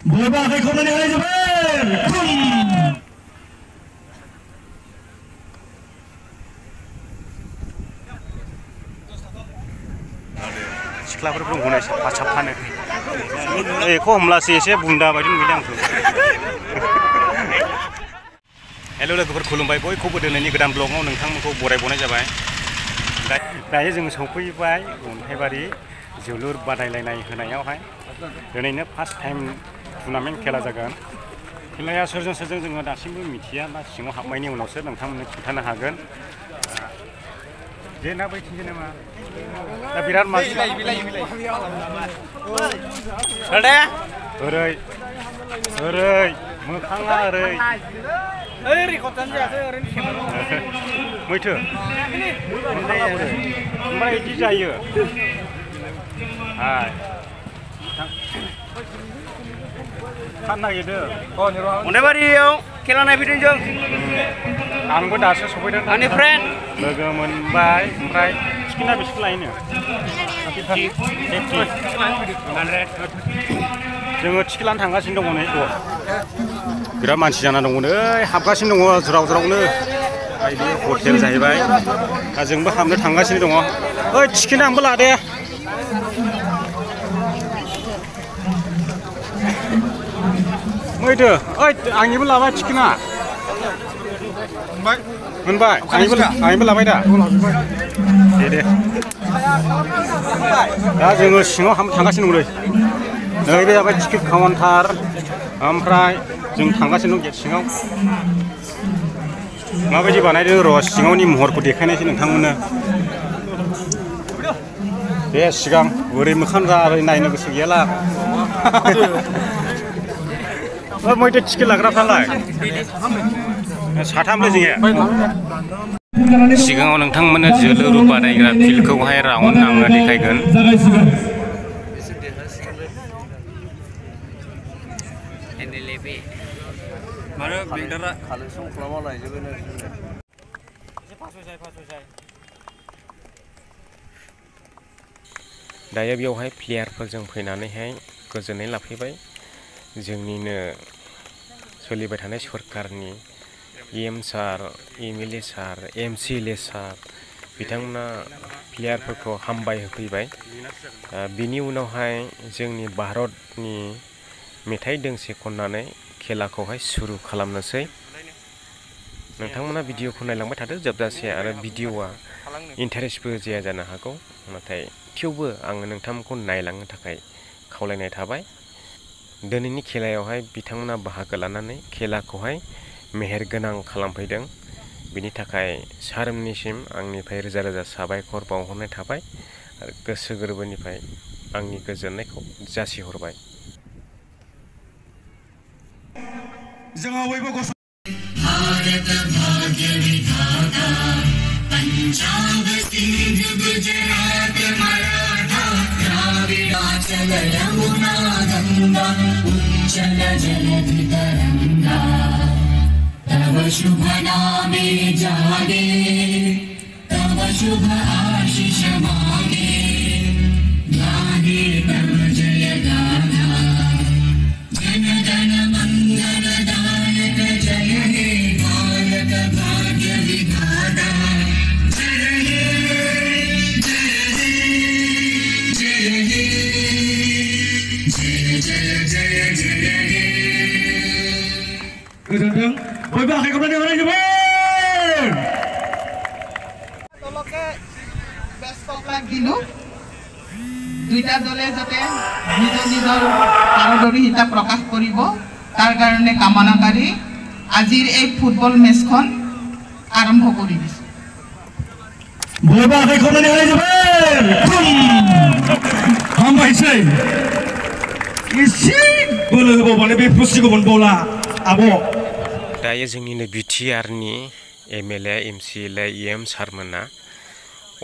बयबो आखाइ खबनानै होनाय जाबाय। सिख्लाफोर बुंहरनाय साफानो बेखौ हमलासो एसे बुंदा बायदि नुदों आंखौ। हेल' लोगोफोर खुलुमबाय, बयखौबो दिनैनि गोदान ब्लगाव नोंथांमोनखौ बरायबावनाय जाबाय। दायो जों सौफैबाय अन्थाइबारि जोलुर बादायलायनाय होनायावहाय। दिनैनो फार्स्ट टाइम टुर्नामेन्ट खेला जागोन। खेलाया सोरजों सोरजों जोङो दासिमबो मिथिया, ना सिङाव हाबनायनि उनावसो नोंथांमोननो खिन्थानो हागोन। जेना बैथिंजे नामा दा बिराद मानसि ओरै ओरै मोखाङा ओरै मैथो ओमफ्राय बिदि जायो। खान नागिरदों अन्थाइबारियाव खेला नायफैदों जों। आंबो दासो सफैदों। आंनि फ्रेन्ड लोगो मोनबाय। ओमफ्राय टिकेटआ बेसेबां लायोनो? जोङो टिकेट लानो थांगासिनो दङ नै। बिराद मानसि जाना दङ नै, हाबगासिनो दङ ज्राव ज्रावनो। बायदि हटेल जाहैबाय। दा जोंबो हाबनो थांगासिनो दङ। ओइ टिकेटआ आंबो लादे। मैथो ओइ आंनिबो लाबाय टिकेटआ। मोनबाय? आंनिबो लाबाय दा? दे। दा जोङो सिङाव हाबनो थांगासिनो दं नै। नैबे जाबाय टिकेट काउन्टार। ओमफ्राय जों थांगासिनो दं गेट सिङाव। माबायदि बानायदों र' सिङावनि महरखौ देखायनोसै नोंथांमोननो। बे सिगां ओरै मोखां जा, ओरै नायनो गोसो गैयाला। मैथो टिकेट लाग्राफ्रालाय साथामलै जोङो। सिगाङाव नोंथांमोननो जोलुर बादायग्रा फिल्डखौहाय राउन्ड आङो देखायगोन। दायो बेवहाय प्लेयारफोरजों फैनानैहाय गोजोननाय लाफैबाय। जोंनिनो सोलिबाय थानाय सरकारनि एम सार, एमएलए सार, एमसिएलए सार बिथांमोना प्लेयारफोरखौ हामबाय होफैबाय। बिनि उनावहाय जोंनि भारतनि मेथाइ दोंसे खननानै खेलाखौहाय सुरु खालामनोसै। नोंथांमोना भिडिअखौ नायलांबाय थादो जोबजासे। आरो भिडिअआ इन्टारेस्टबो जाया जानो हागौ, नाथाय थेवबो आङो नोंथांमोनखौ नायलांनो थाखाय खावलायनाय थाबाय। दिनैनि खेलायावहाय बिथांमोना बाहागो लानानै खेलाखौहाय मेहेरगोनां खालामफैदों। बिनि थाखाय सारमोननिसिम आंनिफ्राय रोजा रोजा साबायखर बावहरनाय थाबाय आरो गोसो गोरबोनिफ्राय आंनि गोजोननायखौ जासिहरबाय। जोङो बयबो भारत भाग्य विधाता पंजाब सिंध गुजरात मराठा द्राविडाचल यमुना गंगा उच्चल जलधि तरंगा तव शुभ नामे जागे तव शुभ आशीष मागे गाहे तव जय गाथा जन गण मंगल दायक जय हे भारत भाग्य विधाता जय हे जय हे जय हे जय जय जय जय हे गोजोनथों। बयबो आखाइ खबनानै होनाय जाबाय। দলকে বেষ্ট অফ লাক দিলোঁ। দুইটা দলে যাতে নিজৰ নিজৰ পাৰদৰ্শিতা প্ৰকাশ কৰিব তাৰ কাৰণে কামনাকাৰী আজিৰ এই ফুটবল মেচখন আৰম্ভ কৰি দিছোঁ। बयबो आखाइ खबनानै होनाय जाबाय। हामबायसै। एसे बोलो होबावबानो बे पुस्टिखौ मोनबावला आब'। दायो जोंनिनो बिटिआरनि एमएलए, एमसिएलए, एम सारमोना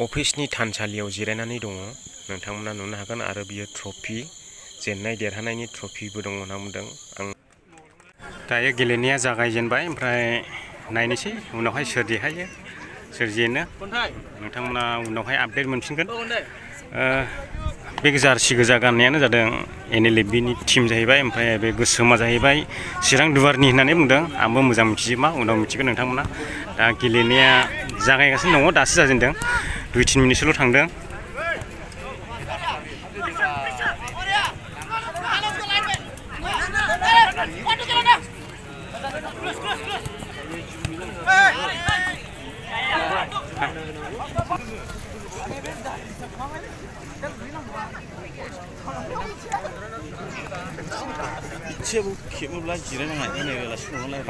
अफिसनि थानसालियाव जिरायनानै दङ। नोंथांमोना नुनो हागोन। आरो बियो ट्रफि, जेननाय देरहानायनि ट्रफिबो दङ होनना बुंदों। आं दायो गेलेनाया जागायजेनबाय। ओमफ्राय नायनोसै उनावहाय सोर देरहायो सोर जेनो। नोंथांमोना उनावहाय आपडेट मोनफिनगोन। बे जार्सि गोजा गाननायानो जादों NLFBनि टीम जाहैबाय ओमफ्राय बे गोसोमा जाहैबाय चिरां दुवारनि होननानै बुंदों आंबो मोजां मिथिजोबा उनाव मिथिगोन नोंथांमोना दा गेलेनाया जागायगासिनो दङ दासो जाजेनदों 2-3 मिनिटसोल' थांदों एसेबो खेबोब्ला जिरायनांनाय होनोब्ला सुनांलाय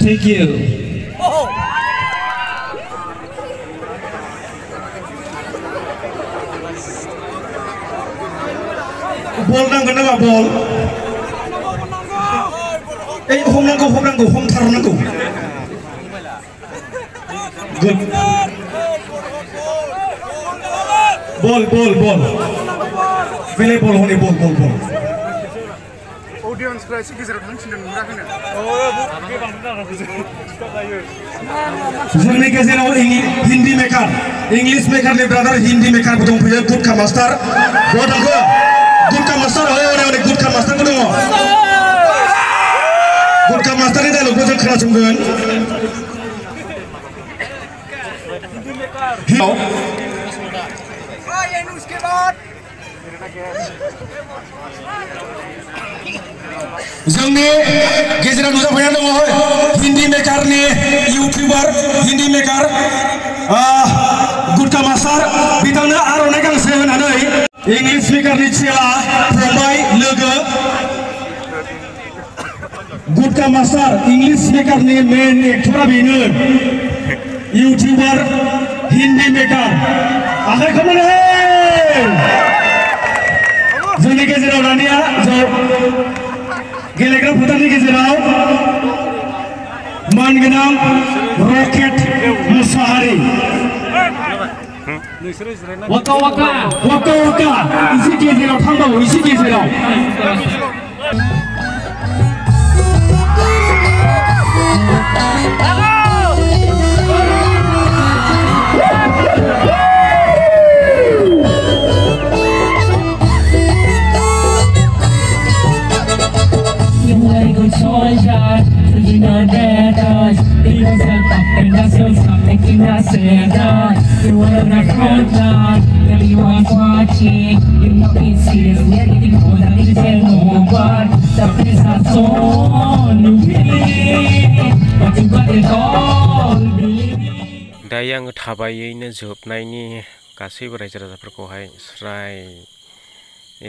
Thank you. Ball naंगोन नामा ball? हमनांगौ हमथारनांगौ. Good. Ball. Play ball होने ball. Audience price गेजेराव थांसिनदों नुराखैनो जोंनि गेजेराव हिन्दी मेकार इंलिश मेकारनि ब्रादार हिन्दी मेकारबो दंफैयो गुटखा मास्टार बदाखो गुटखा मास्टार ओरै गुटखा मास्टारबो दङ गुटखा मास्टारनि डायलगखौ जों खोनासंगोन जोंनि गेजेराव नुजाफैनानै दङ हिन्दी मेकारनि इउटिउबार हिन्दी मेकार गुटखा मास्टार बिथांनो आर'नाइ गांसे होनानै इंलिश मेकारनि चेला फंबाय लोगो गुटखा मास्टार इंलिश मेकारनि मेन एक्टरा बेनो इउटिउबार हिन्दी मेकार आखाइ खबनानै जोंनि गेजेराव दानिया गेलेग्रा फोथारनि गेजेराव मानगोनां रकेट मुसाहारि वाका एसे गेजेराव थांबावो एसे गेजेराव You wanna front line, everyone's watching. You know kuat tapi sason दायो आङो थाबायैनो जोबनायनि गासैबो रायजो राजाफोरखौहाय स्राय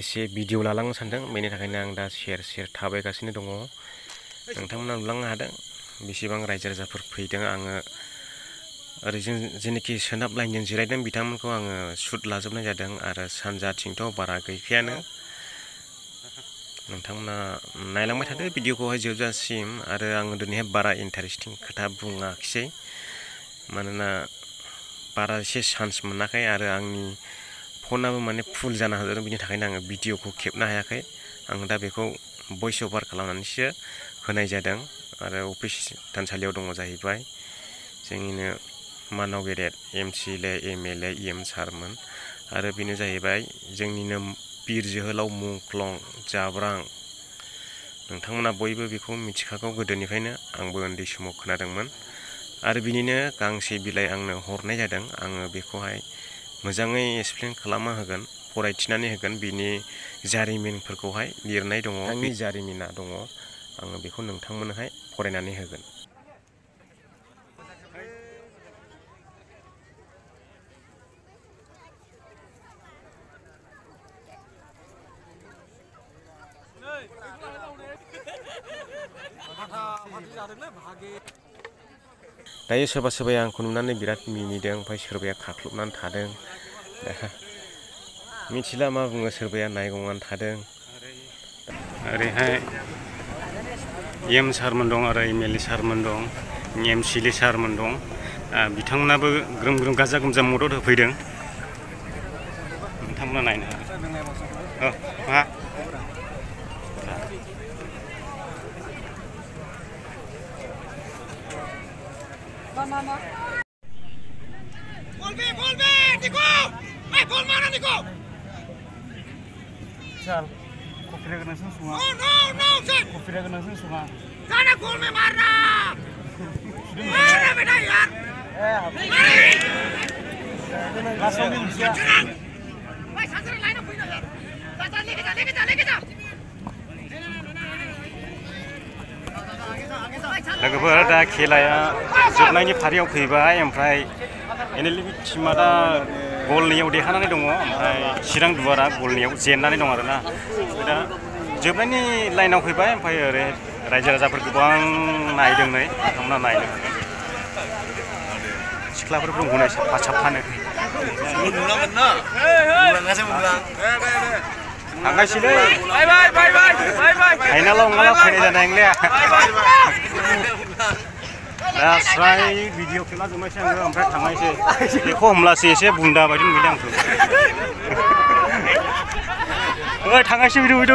एसे भिडिअ लालांनो सानदों बेनि थाखायनो आं दा सेर थाबायगासिनो दङ नोंथांमोना नुलांनो हादों बेसेबां रायजो राजाफोर फैदों आङो ओरैजों जेनोखि सोनाब लाइनजों जिरायदों बिथांमोनखौ आङो सुट लाजोबनाय जादों आरो सानजाथिंथ' बारा गैखायानो नोंथांमोना नायलांबाय थादो भिडिअखौहाय जोबजासिम आरो आङो दिनैहाय बारा इन्टारेस्टिं खोथा बुङाखिसै मानोना बारा एसे चान्स मोनाखै आरो आंनि फनाबो माने फुल जाना होदों बिनि थाखायनो आङो भिडिअखौ खेबनो हायाखै आं दा बेखौ भइस अभार खालामनानैसो होनाय जादों आरो अफिस थानसालियाव दङ जाहैबाय जोंनिनो मानाव गेदेर MCLA MLA EM सारमोन आरो बेनो जाहैबाय जोंनिनो बिर जोहोलाव मुंख्लं जाब्रां नोंथांमोना बयबो बेखौ मिथिखागौ गोदोनिफ्रायनो आंबो उन्दै समाव खोनादोंमोन आरो बिनिनो गांसे बिलाइ आंनो हरनाय जादों आङो बेखौहाय मोजाङै एक्सप्लेन खालामना होगोन फरायथिनानै होगोन बिनि जारिमिनफोरखौहाय लिरनाय दङ आंनि जारिमिना दङ आङो बेखौ नोंथांमोननोहाय फरायनानै होगोन दायो सोरबा सोरबाया आंखौ नुनानै बिराद मिनिदों ओमफ्राय सोरबाया खाख्लुबनानै थादों मिथिला मा बुङो सोरबाया नायगंनानै थादों ओरैहाय EM सारमोन दं आरो MLA सारमोन दं MCLA सारमोन दं बिथांमोनाबो ग्रोम ग्रोम गाजा गोमजा मदद होफैदों नोंथांमोना नायनो हागोन मा Volve, Nico! Vai, gol mana, Nico! Chal, confira que nasceu sua. No, Sen! Confira que nasceu sua. Sana gol में मारना! मारना बेटा यार! Langsung di usia. भाई सासरे लाइन अप हुई ना यार! लेके जा! लोगोफोर दा खेलाया जोबनायनि फारियाव फैबाय ओमफ्राय NLB टिमा दा गलनैयाव देरहानानै दङ ओमफ्राय चिरां दुवारा गलनैयाव जेननानै दं आरोना दा जोबनायनि लाइनाव फैबाय ओमफ्राय ओरै रायजो राजाफोर गोबां नायदों नै नोंथांमोना नायनो सिख्लाफोर दंगौनै साफानो थांगासिनो फाइनालाव नङाला फैनाय जानाय नंलिया दा स्राय भिडिअ खेला जोबनायसै आङो ओमफ्राय थांनायसै बेखौ हमलासै एसे बुन्दा बायदि नुदों आंखौ ओइ थांगासै भिडिअ फैद'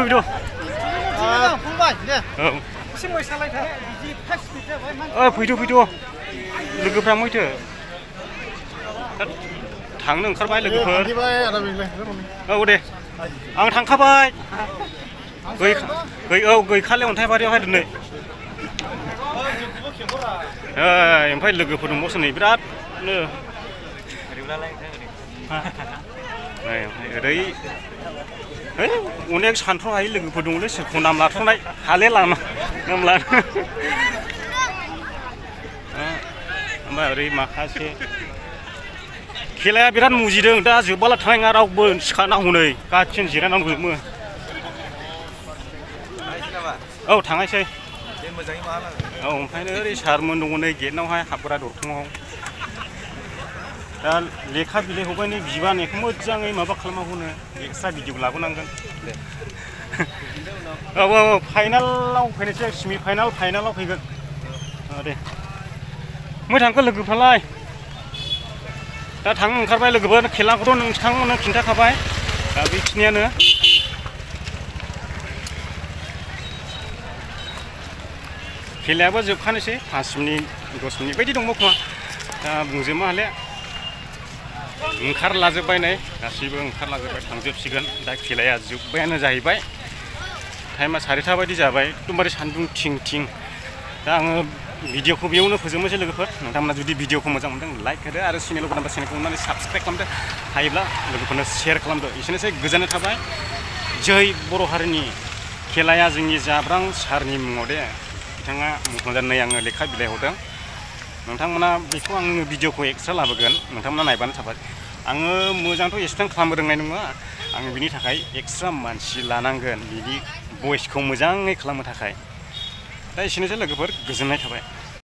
लोगोफ्रा मैथो थांनो ओंखारबाय लोगोफोर औ दे आं थांखाबाय गैखाले अन्थाइबारियावहाय दिनै ओमफ्राय लोगोफोर दंबावसो नै बिरादनो ओरै अनेक सानथ्र' हायै लोगोफोर दंलै सोरखौ नाम लाथ'नाय हाले लाना नाम लानो ओमफ्राय ओरै माखासे खेलाया बिराद मुजिदों दा जोबबाला थांनाय नङा रावबो सिखाना हनै गासिन जिरायनानै दंजोबो औ थांनायसै औ ओमफ्रायनो ओरै सारमोन दङ नै गेटनावहाय हाबग्रा दरखङाव दा लेखा बिलाइ हरबाय नै बिबानैखौ मोजाङै माबा खालामनांगौनो एक्सट्रा भिडिअ लाबोनांगोन औ फाइनालाव फैनोसै सेमि फाइनालाव फैगोन दे मोजां थांखो लोगोफ्रालाय दा थांनो ओंखारबाय लोगोफोर खेलाखौथ' नोंथांमोननो खिन्थाखाबाय दा बेखिनियानो खेलायाबो जोबखानोसै 5 मिनिट 10 मिनिट बायदि दंबावो खोमा दा बुंजोबनो हाले ओंखारलाजोब्बाय नै गासैबो ओंखारलाजोब्बाय थांजोबसिगोन दा खेलाया जोब्बायानो जाहैबाय टाइमा 4:30 बायदि जाबाय एकदमबारे सान्दुं थिं दा आङो भिडिअखौ बेयावनो फोजोबनोसै लोगोफोर नोंथांमोना जुदि भिडिअखौ मोजां मोनदों लाइक होदो आरो चेनेलाव गोदानबा चेनेलखौ अननानै साबस्क्राइब खालामदो हायोब्ला लोगोफोरनो शेयार खालामदो एसेनोसै गोजोननाय थाबाय जै बर' हारिनि खेलाया जोंनि जाब्रां सारनि मुङाव दे बिथाङा मुंख'जानानै आङो लेखा बिलाइ हरदों नोंथांमोना बेखौ आङो भिडिअखौ एक्सट्रा लाबोगोन नोंथांमोना नायबानो थाबाय आङो मोजांथ' एक्सप्लेन खालामनो रोंनाय नङा आङो बिनि थाखाय एक्सट्रा मानसि लानांगोन बिदि भइसखौ मोजाङै खालामनो थाखाय दा एसेनोसै लोगोफोर गोजोननाय थाबाय